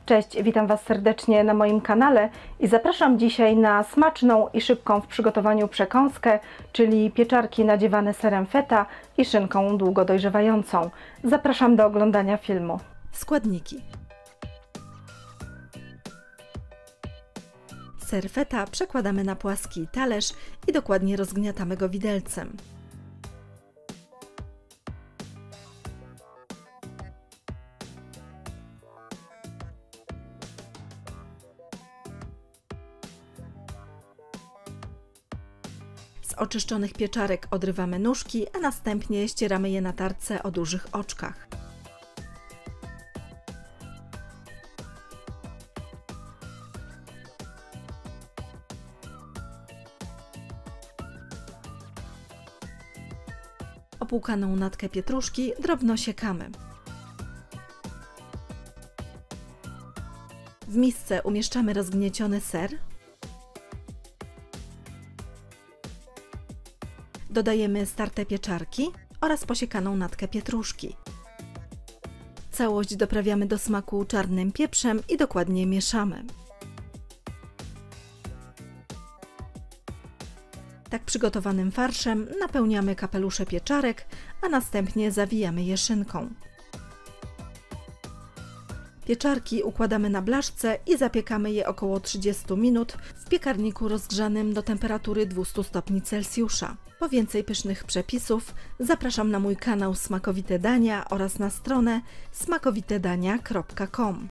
Cześć, witam Was serdecznie na moim kanale i zapraszam dzisiaj na smaczną i szybką w przygotowaniu przekąskę, czyli pieczarki nadziewane serem feta i szynką długo dojrzewającą. Zapraszam do oglądania filmu. Składniki. Ser feta przekładamy na płaski talerz i dokładnie rozgniatamy go widelcem. Z oczyszczonych pieczarek odrywamy nóżki, a następnie ścieramy je na tarce o dużych oczkach. Opłukaną natkę pietruszki drobno siekamy. W misce umieszczamy rozgnieciony ser. Dodajemy starte pieczarki oraz posiekaną natkę pietruszki. Całość doprawiamy do smaku czarnym pieprzem i dokładnie mieszamy. Tak przygotowanym farszem napełniamy kapelusze pieczarek, a następnie zawijamy je szynką. Pieczarki układamy na blaszce i zapiekamy je około 30 minut w piekarniku rozgrzanym do temperatury 200 stopni Celsjusza. Po więcej pysznych przepisów zapraszam na mój kanał Smakowite Dania oraz na stronę smakowitedania.com.